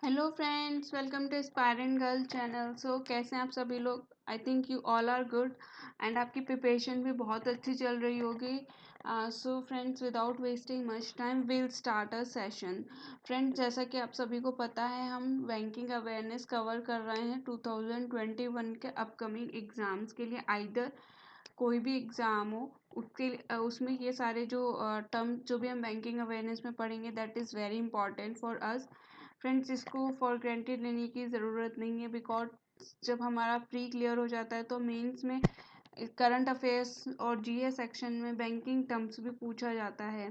Hello friends, welcome to aspirant girl channel. So कैसे हैं आप सभी लोग? I think you all are good and आपकी प्रिपरेशन भी बहुत अच्छी चल रही होगी। So friends, without wasting much time will start a session. Friends, जैसा कि आप सभी को पता है, हम बैंकिंग अवेयरनेस कवर कर रहे हैं 2021 के अपकमिंग एग्ज़ाम्स के लिए। आइदर कोई भी एग्ज़ाम हो उसके उसमें ये सारे जो टर्म जो भी हम बैंकिंग अवेयरनेस में पढ़ेंगे, that is very important for us. Friends, इसको फॉर ग्रांटेड लेने की ज़रूरत नहीं है, बिकॉज जब हमारा प्री क्लियर हो जाता है तो मेंस में करंट अफेयर्स और जीएस सेक्शन में बैंकिंग टर्म्स भी पूछा जाता है।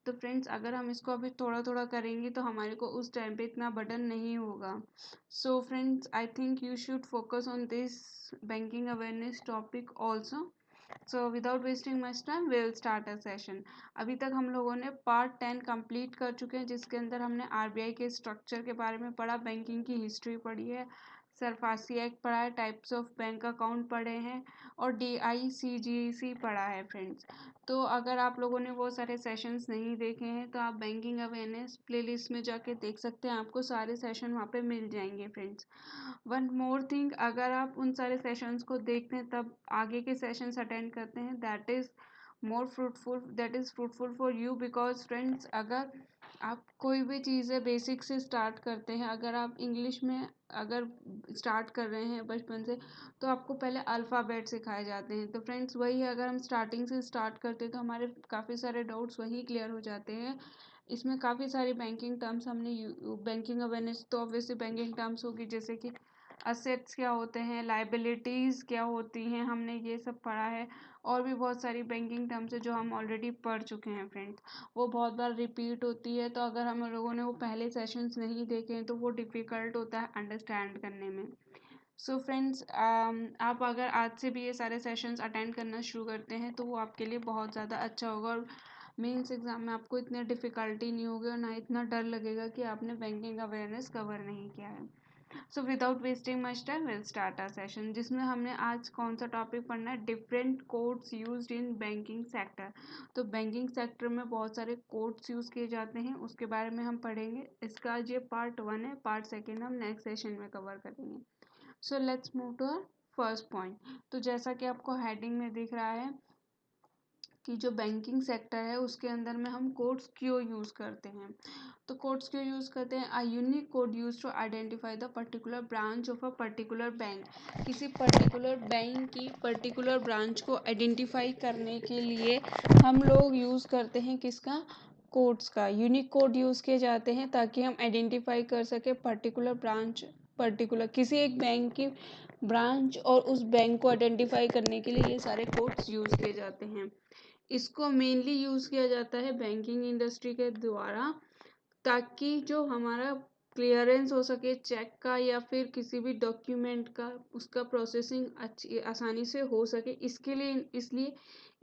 तो फ्रेंड्स, अगर हम इसको अभी थोड़ा थोड़ा करेंगे तो हमारे को उस टाइम पे इतना बर्डन नहीं होगा। So friends, I think you should focus on this banking awareness topic also. So without wasting much time we will start a session. अभी तक हम लोगों ने पार्ट 10 कंप्लीट कर चुके हैं, जिसके अंदर हमने आरबीआई के स्ट्रक्चर के बारे में पढ़ा, बैंकिंग की हिस्ट्री पढ़ी है, सरफासी एक्ट पढ़ा है, टाइप्स ऑफ बैंक अकाउंट पढ़े हैं और DICGC पढ़ा है फ्रेंड्स। तो अगर आप लोगों ने वो सारे सेशंस नहीं देखे हैं तो आप बैंकिंग अवेयरनेस प्लेलिस्ट में जाके देख सकते हैं, आपको सारे सेशन वहाँ पे मिल जाएंगे फ्रेंड्स। वन मोर थिंग, अगर आप उन सारे सेशंस को देखते हैं तब आगे के सेशंस अटेंड करते हैं, that is fruitful for you. Because friends, अगर आप कोई भी चीज़ें बेसिक से स्टार्ट करते हैं, अगर आप इंग्लिश में अगर स्टार्ट कर रहे हैं बचपन से, तो आपको पहले अल्फ़ाबेट सिखाए जाते हैं। तो फ्रेंड्स, वही है, अगर हम स्टार्टिंग से स्टार्ट करते हैं तो हमारे काफ़ी सारे डाउट्स वहीं क्लियर हो जाते हैं। इसमें काफ़ी सारी बैंकिंग टर्म्स हमने बैंकिंग अवेयरनेस तो ऑब्वियसली बैंकिंग टर्म्स होगी, जैसे कि असेट्स क्या होते हैं, लाइबिलिटीज़ क्या होती हैं, हमने ये सब पढ़ा है। और भी बहुत सारी बैंकिंग टर्म्स है जो हम ऑलरेडी पढ़ चुके हैं फ्रेंड्स। वो बहुत बार रिपीट होती है, तो अगर हम लोगों ने वो पहले सेशंस नहीं देखे हैं तो वो डिफ़िकल्ट होता है अंडरस्टैंड करने में। सो फ्रेंड्स, आप अगर आज से भी ये सारे सेशंस अटेंड करना शुरू करते हैं तो वो आपके लिए बहुत ज़्यादा अच्छा होगा और मेंस एग्ज़ाम में आपको इतनी डिफ़िकल्टी नहीं होगी और ना इतना डर लगेगा कि आपने बैंकिंग अवेयरनेस कवर नहीं किया है। So without wasting much time will start our session, जिसमें हमने आज कौन सा टॉपिक पढ़ना है, different codes used in banking sector. तो बैंकिंग सेक्टर में बहुत सारे कोड्स यूज़ किए जाते हैं, उसके बारे में हम पढ़ेंगे। इसका आज ये पार्ट 1 है, पार्ट 2 हम नेक्स्ट सेशन में कवर करेंगे। So let's move to our first point. तो जैसा कि आपको हेडिंग में दिख रहा है कि जो बैंकिंग सेक्टर है उसके अंदर में हम कोड्स क्यों यूज़ करते हैं। तो कोड्स क्यों यूज़ करते हैं? A unique code used to identify the particular branch of a particular bank. किसी पर्टिकुलर बैंक की पर्टिकुलर ब्रांच को आइडेंटिफाई करने के लिए हम लोग यूज़ करते हैं किसका? कोड्स का। यूनिक कोड यूज़ किए जाते हैं ताकि हम आइडेंटिफाई कर सके पर्टिकुलर ब्रांच, पर्टिकुलर किसी एक बैंक की ब्रांच, और उस बैंक को आइडेंटिफाई करने के लिए ये सारे कोड्स यूज़ किए जाते हैं। इसको मेनली यूज़ किया जाता है बैंकिंग इंडस्ट्री के द्वारा, ताकि जो हमारा क्लियरेंस हो सके चेक का या फिर किसी भी डॉक्यूमेंट का, उसका प्रोसेसिंग अच्छी आसानी से हो सके, इसके लिए इसलिए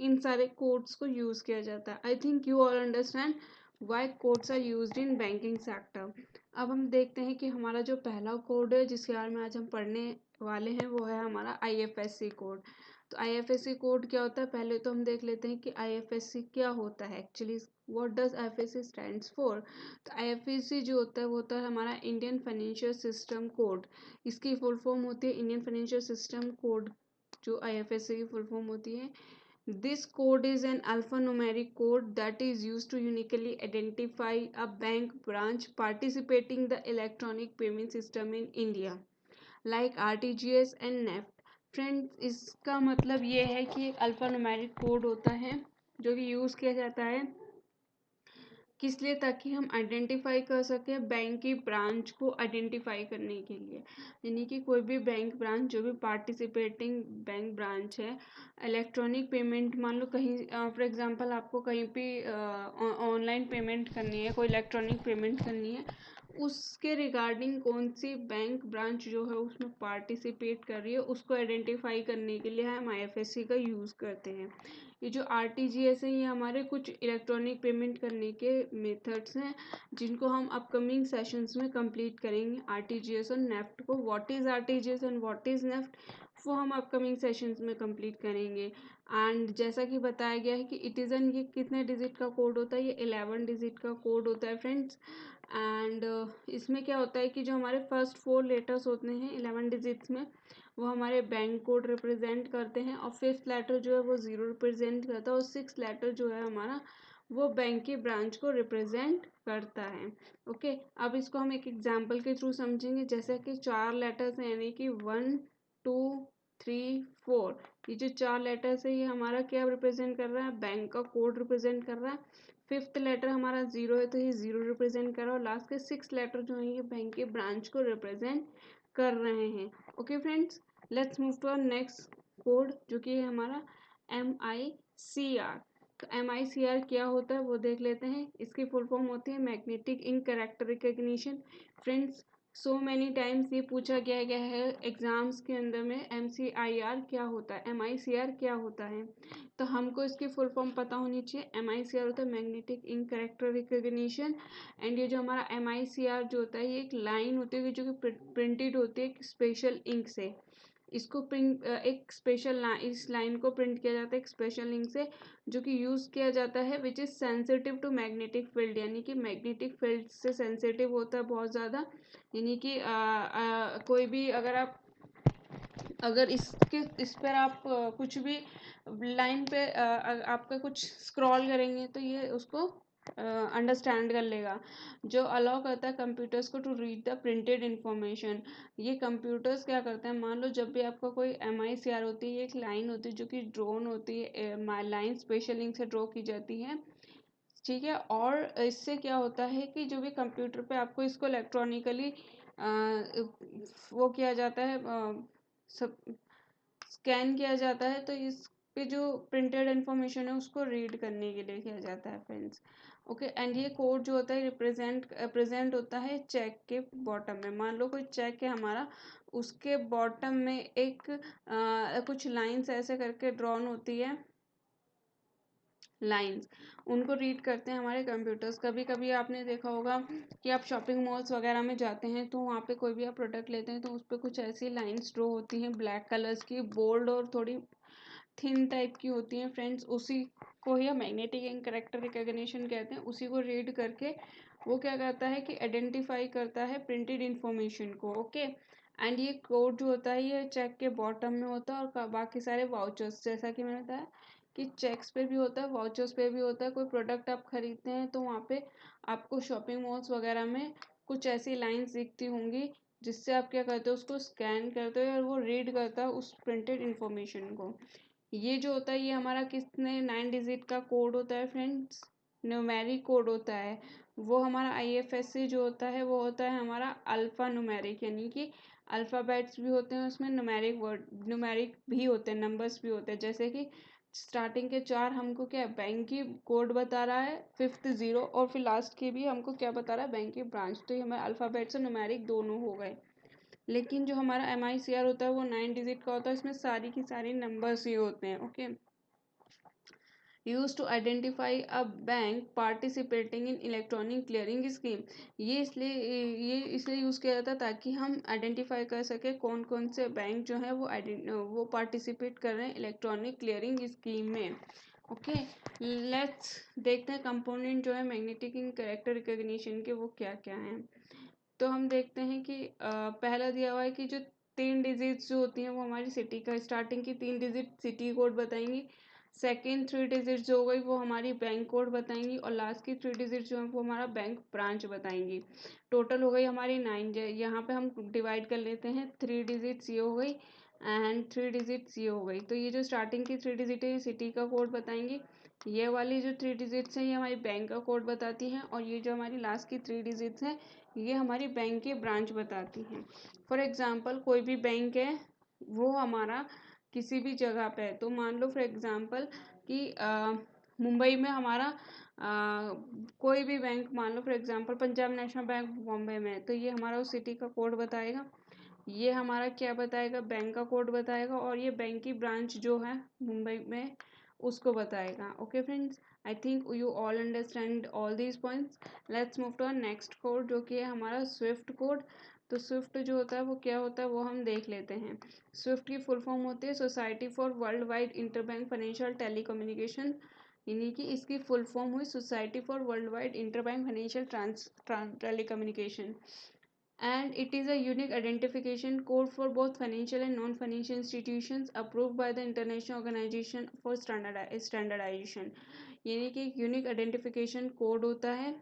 इन सारे कोड्स को यूज़ किया जाता है। I think you all understand why codes are used in banking sector. अब हम देखते हैं कि हमारा जो पहला कोड है जिसके बारे में आज हम पढ़ने वाले हैं वो है हमारा IFSC कोड। तो IFSC कोड क्या होता है, पहले तो हम देख लेते हैं कि IFSC क्या होता है actually. What does IFSC stands for? तो IFSC जो होता है वो होता है हमारा इंडियन फाइनेंशियल सिस्टम कोड। इसकी फुल फॉर्म होती है इंडियन फाइनेंशियल सिस्टम कोड, जो IFSC की फुल फॉर्म होती है। This code is an alphanumeric code that is used to uniquely identify a bank branch participating the electronic payment system in India, like RTGS and NEFT. Friends, इसका मतलब ये है कि एक अल्फ़ा न्यूमेरिक कोड होता है जो कि यूज़ किया जाता है किस लिए? ताकि हम आइडेंटिफाई कर सकें बैंक की ब्रांच को आइडेंटिफाई करने के लिए। यानी कि कोई भी बैंक ब्रांच जो भी पार्टिसिपेटिंग बैंक ब्रांच है, इलेक्ट्रॉनिक पेमेंट, मान लो कहीं फॉर एग्जांपल आपको कहीं भी ऑनलाइन पेमेंट करनी है, कोई इलेक्ट्रॉनिक पेमेंट करनी है, उसके रिगार्डिंग कौन सी बैंक ब्रांच जो है उसमें पार्टिसिपेट कर रही है, उसको आइडेंटिफाई करने के लिए हम IFSC का यूज़ करते हैं। ये जो RTGS है ये हमारे कुछ इलेक्ट्रॉनिक पेमेंट करने के मेथड्स हैं जिनको हम अपकमिंग सेशंस में कंप्लीट करेंगे। RTGS और नेफ्ट को, what is RTGS and what is NEFT, वो हम अपकमिंग सेशंस में कंप्लीट करेंगे। एंड जैसा कि बताया गया है कि इटिज़न, ये कितने डिजिट का कोड होता है? ये 11 डिजिट का कोड होता है फ्रेंड्स। एंड इसमें क्या होता है कि जो हमारे फर्स्ट 4 लेटर्स होते हैं 11 डिजिट्स में, वो हमारे बैंक कोड रिप्रेजेंट करते हैं, और 5th लेटर जो है वो 0 रिप्रेजेंट करता है, और 6th लेटर जो है हमारा वो बैंक की ब्रांच को रिप्रेजेंट करता है। ओके, अब इसको हम एक एग्जांपल के थ्रू समझेंगे। जैसे कि 4 लेटर्स हैं, यानी कि 1 2 3 4, ये जो 4 लेटर्स है ये हमारा क्या रिप्रेजेंट कर रहा है, बैंक का कोड रिप्रेजेंट कर रहा है। 5th लेटर हमारा 0 है तो ये 0 रिप्रेजेंट कर रहा है, और लास्ट के 6 लेटर जो है ये बैंक के ब्रांच को रिप्रेजेंट कर रहे हैं। Okay friends, let's move to our next code, जो कि है हमारा MICR। तो MICR क्या होता है वो देख लेते हैं। इसकी फुल फॉर्म होती है magnetic ink character recognition. Friends, so many times ये पूछा गया है एग्जाम्स के अंदर में, MCIR क्या होता है, MICR क्या होता है। तो हमको इसकी फुल फॉर्म पता होनी चाहिए। MICR होता है magnetic ink character recognition. And ये जो हमारा MICR जो होता है ये एक लाइन होती है जो कि प्रिंटेड होती है एक स्पेशल इंक से। इसको प्रिंट एक स्पेशल इस लाइन को प्रिंट किया जाता है एक स्पेशल इंक से, जो कि यूज़ किया जाता है which is sensitive to magnetic field, यानी कि मैग्नेटिक फील्ड से सेंसिटिव होता है बहुत ज़्यादा। यानी कि कोई भी अगर इस पर आप कुछ भी लाइन पे आपका कुछ स्क्रॉल करेंगे तो ये उसको अंडरस्टैंड कर लेगा, जो अलाउ करता है कंप्यूटर्स को to read the printed information. ये कंप्यूटर्स क्या करते हैं, मान लो जब भी आपका कोई MICR होती है, ये एक लाइन होती है जो कि ड्रोन होती है, लाइन स्पेशल इंक से ड्रॉ की जाती है, ठीक है। और इससे क्या होता है कि जो भी कंप्यूटर पे आपको इसको इलेक्ट्रॉनिकली वो किया जाता है, सब स्कैन किया जाता है, तो इस पे जो प्रिंटेड इन्फॉर्मेशन है उसको रीड करने के लिए किया जाता है फ्रेंड्स। ओके, एंड ये कोड जो होता है प्रेजेंट होता है चेक के बॉटम में। मान लो कोई चेक है हमारा, उसके बॉटम में एक कुछ लाइंस ऐसे करके ड्रॉन होती है, लाइंस, उनको रीड करते हैं हमारे कंप्यूटर्स। कभी कभी आपने देखा होगा कि आप शॉपिंग मॉल्स वगैरह में जाते हैं तो वहाँ पे कोई भी आप प्रोडक्ट लेते हैं तो उस पर कुछ ऐसी लाइंस ड्रॉ होती हैं ब्लैक कलर्स की, बोल्ड और थोड़ी थिन टाइप की होती हैं फ्रेंड्स। उसी को ही मैग्नेटिक इंक कैरेक्टर रिकॉग्निशन कहते हैं। उसी को रीड करके वो क्या करता है कि आइडेंटिफाई करता है प्रिंटेड इन्फॉर्मेशन को। ओके, एंड ये कोड जो होता है ये चेक के बॉटम में होता है, और बाकी सारे वाउचर्स, जैसा कि मैंने बताया कि चेक्स पे भी होता है, वाउचर्स पे भी होता है। कोई प्रोडक्ट आप खरीदते हैं तो वहाँ पे आपको शॉपिंग मॉल्स वगैरह में कुछ ऐसी लाइंस दिखती होंगी, जिससे आप क्या करते हो उसको स्कैन करते हो और वो रीड करता है उस प्रिंटेड इन्फॉर्मेशन को। ये जो होता है ये हमारा कितने 9 डिजिट का कोड होता है फ्रेंड्स, न्यूमेरिक कोड होता है। वो हमारा IFSC जो होता है वो होता है हमारा अल्फ़ा न्यूमेरिक, यानी कि अल्फ़ाबेट्स भी होते हैं उसमें, न्यूमेरिक भी होते हैं, नंबर्स भी होते हैं। जैसे कि स्टार्टिंग के 4 हमको क्या है, बैंक की कोड बता रहा है, 5th 0, और फिर लास्ट के भी हमको क्या बता रहा है, बैंक की ब्रांच। तो ये हमारे अल्फ़ाबेट्स और न्यूमेरिक दोनों हो गए। लेकिन जो हमारा MICR होता है वो 9 डिजिट का होता है, इसमें सारी की सारी नंबर्स ही होते हैं। Okay, used to identify a bank participating in electronic clearing scheme. ये इसलिए यूज़ किया जाता है ताकि हम आइडेंटिफाई कर सके कौन कौन से बैंक जो है वो पार्टिसिपेट कर रहे हैं इलेक्ट्रॉनिक क्लियरिंग स्कीम में। ओके, लेट्स देखते हैं कंपोनेंट जो है मैग्नेटिक इंक कैरेक्टर रिकॉग्निशन के वो क्या क्या हैं। तो हम देखते हैं कि पहला दिया हुआ है कि जो 3 डिजिट्स जो होती हैं वो हमारी सिटी का, स्टार्टिंग की 3 डिजिट सिटी कोड बताएंगी, सेकेंड 3 डिजिट जो हो गई वो हमारी बैंक कोड बताएंगी, और लास्ट की 3 डिजिट जो है वो हमारा बैंक ब्रांच बताएंगी। टोटल हो गई हमारी 9। यहाँ पे हम डिवाइड कर लेते हैं, 3 डिजिट्स ये हो गई एंड 3 डिजिट्स ये हो गई। तो ये जो स्टार्टिंग की 3 डिजिट है ये सिटी का कोड बताएंगी, ये वाली जो 3 डिजिट्स हैं ये हमारी बैंक का कोड बताती हैं, और ये जो हमारी लास्ट की 3 डिजिट्स हैं ये हमारी बैंक की ब्रांच बताती हैं। फॉर एग्जांपल कोई भी बैंक है वो हमारा किसी भी जगह पे है, तो मान लो फॉर एग्जांपल कि मुंबई में हमारा कोई भी बैंक, मान लो फॉर एग्जांपल पंजाब नेशनल बैंक बॉम्बे में है, तो ये हमारा उस सिटी का कोड बताएगा। ये हमारा क्या बताएगा, बैंक का कोड बताएगा, और ये बैंक की ब्रांच जो है मुंबई में उसको बताएगा। Okay friends, I think you all understand all these points. Let's move to our next code जो कि है हमारा स्विफ्ट कोड। तो स्विफ्ट जो होता है वो क्या होता है वो हम देख लेते हैं। स्विफ्ट की फुल फॉर्म होती है society for world wide interbank financial telecommunication. यानी कि इसकी फुल फॉर्म हुई society for world wide interbank financial telecommunication, and it is a unique identification code for both financial and non-financial institutions approved by the International Organization for Standardization। यानी कि एक unique identification code होता है,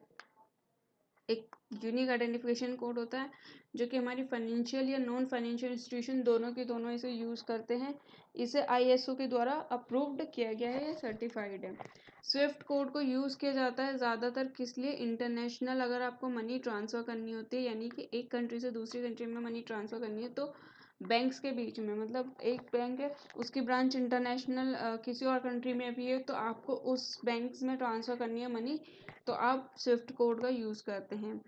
एक unique identification code होता है जो कि हमारी फाइनेंशियल या नॉन फाइनेंशियल इंस्टीट्यूशन दोनों के दोनों इसे यूज़ करते हैं। इसे आईएसओ के द्वारा अप्रूव्ड किया गया है, सर्टिफाइड है। स्विफ्ट कोड को यूज़ किया जाता है ज़्यादातर किस लिए, इंटरनेशनल अगर आपको मनी ट्रांसफ़र करनी होती है, यानी कि एक कंट्री से दूसरी कंट्री में मनी ट्रांसफ़र करनी है तो बैंक्स के बीच में, मतलब एक बैंक है उसकी ब्रांच इंटरनेशनल किसी और कंट्री में भी है तो आपको उस बैंक्स में ट्रांसफ़र करनी है मनी, तो आप स्विफ्ट कोड का यूज़ करते हैं।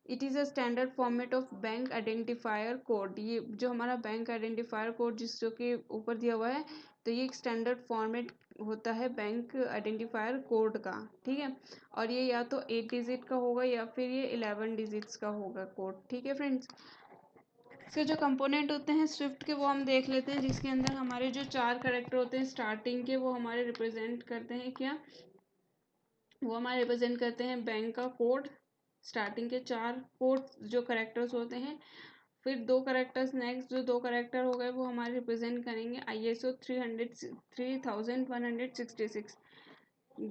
It is a standard format of bank identifier code. ये जो हमारा बैंक आइडेंटिफायर कोड जो कि ऊपर दिया हुआ है, तो ये एक स्टैंडर्ड फॉर्मेट होता है बैंक आइडेंटिफायर कोड का, ठीक है। और ये या तो 8 डिजिट का होगा या फिर ये 11 डिजिट्स का होगा कोड, ठीक है फ्रेंड्स। इसके जो कंपोनेंट होते हैं स्विफ्ट के वो हम देख लेते हैं, जिसके अंदर हमारे जो 4 कैरेक्टर होते हैं स्टार्टिंग के, वो हमारे रिप्रेजेंट करते हैं क्या, वो हमारे रिप्रेजेंट करते हैं बैंक का कोड। स्टार्टिंग के 4 कोड जो करेक्टर्स होते हैं, फिर 2 करेक्टर्स नेक्स्ट, जो 2 करेक्टर हो गए वो हमारे रिप्रेजेंट करेंगे ISO 3166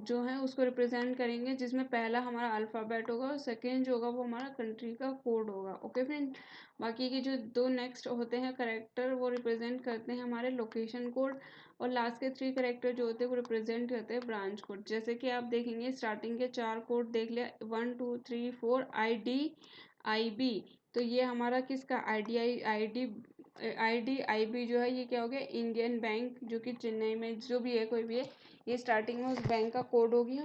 जो है उसको रिप्रेजेंट करेंगे, जिसमें पहला हमारा अल्फ़ाबेट होगा और सेकेंड जो होगा वो हमारा कंट्री का कोड होगा, ओके फ्रेंड। बाकी के जो 2 नेक्स्ट होते हैं करेक्टर वो रिप्रेजेंट करते हैं हमारे लोकेशन कोड, और लास्ट के 3 करेक्टर जो होते हैं वो रिप्रेजेंट करते हैं ब्रांच कोड। जैसे कि आप देखेंगे स्टार्टिंग के 4 कोड देख लिया, 1 2 3 4 IDIB, तो ये हमारा किसका IDIB जो है ये क्या हो गया, इंडियन बैंक जो कि चेन्नई में जो भी है कोई भी है, ये स्टार्टिंग में उस बैंक का कोड हो गया।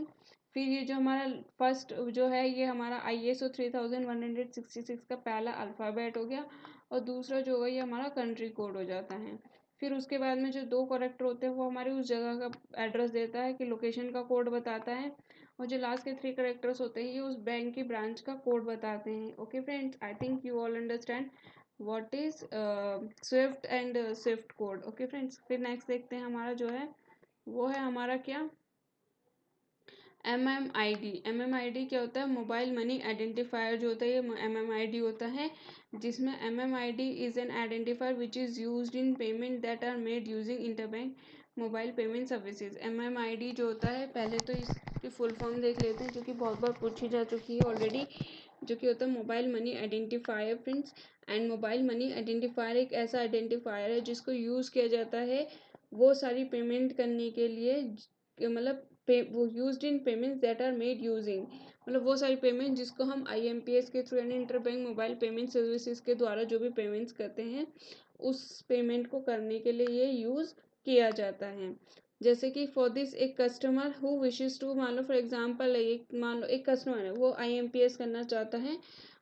फिर ये जो हमारा फर्स्ट जो है ये हमारा ISO 3166 का पहला अल्फ़ाबेट हो गया, और दूसरा जो होगा ये हमारा कंट्री कोड हो जाता है। फिर उसके बाद में जो 2 कैरेक्टर होते हैं वो हमारी उस जगह का एड्रेस देता है कि लोकेशन का कोड बताता है, और जो लास्ट के 3 कैरेक्टर्स होते हैं ये उस बैंक की ब्रांच का कोड बताते हैं, okay friends. I think you all understand what is Swift and Swift code, okay friends. फिर नेक्स्ट देखते हैं हमारा जो है वो है हमारा क्या, MMID क्या होता है, मोबाइल मनी आइडेंटिफायर जो होता है ये MMID होता है, जिसमें MMID is an identifier which is used in payment that are made using interbank mobile payment services. MMID जो होता है, पहले तो इसकी फुल फॉर्म देख लेते हैं जो कि बहुत बार पूछी जा चुकी है ऑलरेडी, जो कि होता है mobile money identifier friends. And mobile money identifier एक ऐसा आइडेंटिफायर है जिसको यूज़ किया जाता है वो सारी पेमेंट करने के लिए, मतलब वो used in payments that are made using, मतलब वो सारी पेमेंट जिसको हम IMPS के थ्रू यानी इंटरबैंक मोबाइल पेमेंट सर्विसेज के द्वारा जो भी पेमेंट्स करते हैं उस पेमेंट को करने के लिए ये यूज़ किया जाता है। जैसे कि फॉर दिस एक कस्टमर हु विशेस टू, मान लो फॉर एग्जांपल मान लो एक कस्टमर है वो IMPS करना चाहता है,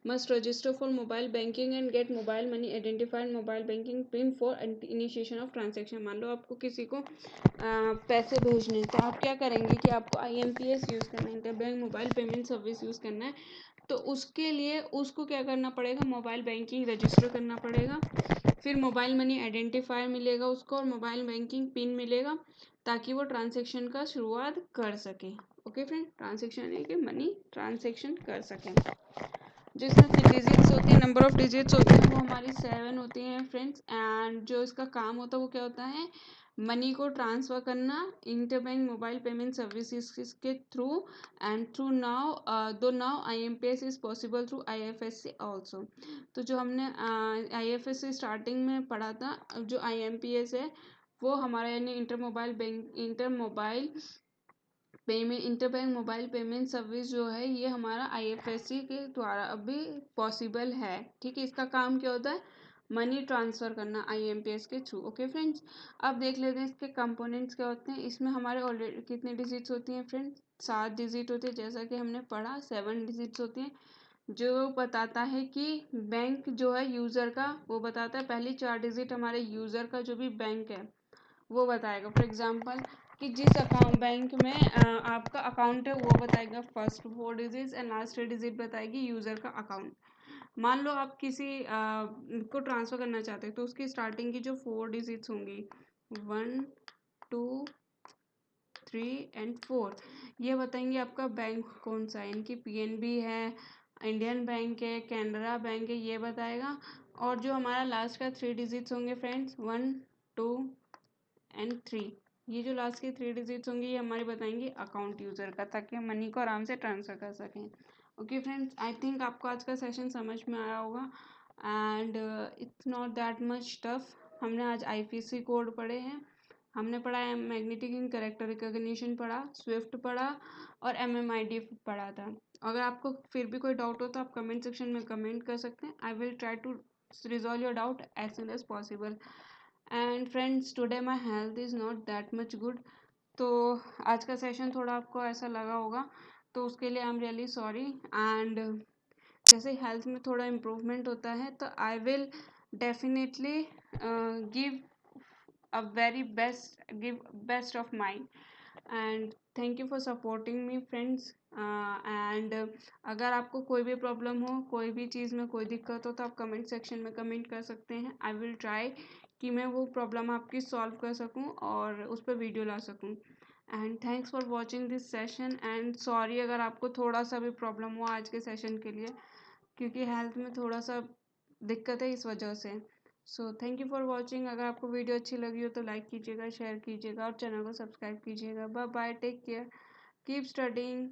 must register for mobile banking and get mobile money identified mobile banking pin for initiation of transaction. मान लो आपको किसी को पैसे भेजने हैं तो आप क्या करेंगे कि आपको IMPS यूज़ करना है, interbank mobile payment service use करना है, तो उसके लिए उसको क्या करना पड़ेगा, मोबाइल बैंकिंग रजिस्टर करना पड़ेगा, फिर मोबाइल मनी आइडेंटिफायर मिलेगा उसको और मोबाइल बैंकिंग पिन मिलेगा, ताकि वो ट्रांजेक्शन का शुरुआत कर सके, ओके फ्रेंड। ट्रांजेक्शन है कि मनी ट्रांजेक्शन कर सकें। जो इसमें डिजिट्स होती है, नंबर ऑफ डिजिट्स होते हैं वो हमारी 7 होती हैं फ्रेंड्स। एंड जो इसका काम होता है वो क्या होता है, मनी को ट्रांसफ़र करना इंटरबैंक मोबाइल पेमेंट सर्विसेज के through, and through now IMPS is possible through IFSC also. तो जो हमने IFSC स्टार्टिंग में पढ़ा था, जो IMPS है वो हमारा यानी इंटरबैंक मोबाइल पेमेंट सर्विस जो है ये हमारा IFSC के द्वारा अभी पॉसिबल है, ठीक है। इसका काम क्या होता है, मनी ट्रांसफ़र करना IMPS के थ्रू, ओके फ्रेंड्स। अब देख लेते हैं इसके कंपोनेंट्स क्या होते हैं। इसमें हमारे ऑलरेडी कितने डिजिट्स होती हैं फ्रेंड्स, 7 डिजिट होते हैं, जैसा कि हमने पढ़ा 7 डिजिट्स होती हैं, जो बताता है कि बैंक जो है यूज़र का, वो बताता है पहली 4 डिजिट हमारे यूज़र का जो भी बैंक है वो बताएगा। फॉर एग्जांपल कि जिस अकाउंट बैंक में आपका अकाउंट है वो बताएगा first 4 digits, and last 3 digit बताएगी यूज़र का अकाउंट। मान लो आप किसी को ट्रांसफ़र करना चाहते हैं तो उसकी स्टार्टिंग की जो 4 डिजिट्स होंगी 1 2 3 एंड 4। ये बताएंगे आपका बैंक कौन सा है, इनकी पीएनबी है, इंडियन बैंक है, कैनरा बैंक है, ये बताएगा। और जो हमारा लास्ट का 3 डिजिट्स होंगे फ्रेंड्स, 1 2 एंड 3, ये जो लास्ट के 3 डिजिट्स होंगे ये हमारे बताएंगे अकाउंट यूज़र का, ताकि हम मनी को आराम से ट्रांसफ़र कर सकें। ओके फ्रेंड्स, आई थिंक आपको आज का सेशन समझ में आया होगा and it's not that much tough. हमने आज आईपीसी कोड पढ़े हैं, हमने पढ़ा है मैग्नेटिक इन कैरेक्टर रिकॉग्निशन पढ़ा, स्विफ्ट पढ़ा और एमएमआईडी पढ़ा था। अगर आपको फिर भी कोई डाउट हो तो आप कमेंट सेक्शन में कमेंट कर सकते हैं। I will try to resolve your doubt as soon as possible. And friends, today my health is not that much good, तो आज का सेशन थोड़ा आपको ऐसा लगा होगा, तो उसके लिए I am really sorry. And जैसे हेल्थ में थोड़ा इम्प्रूवमेंट होता है तो I will definitely give a very best of mind and thank you for supporting me friends. And अगर आपको कोई भी प्रॉब्लम हो, कोई भी चीज़ में कोई दिक्कत हो, तो आप कमेंट सेक्शन में कमेंट कर सकते हैं। आई विल ट्राई कि मैं वो प्रॉब्लम आपकी सॉल्व कर सकूं और उस पर वीडियो ला सकूं। And thanks for watching this session and sorry अगर आपको थोड़ा सा भी प्रॉब्लम हुआ आज के सेशन के लिए, क्योंकि हेल्थ में थोड़ा सा दिक्कत है इस वजह से। So thank you for watching. अगर आपको वीडियो अच्छी लगी हो तो लाइक कीजिएगा, शेयर कीजिएगा और चैनल को सब्सक्राइब कीजिएगा। Bye bye, take care, keep studying.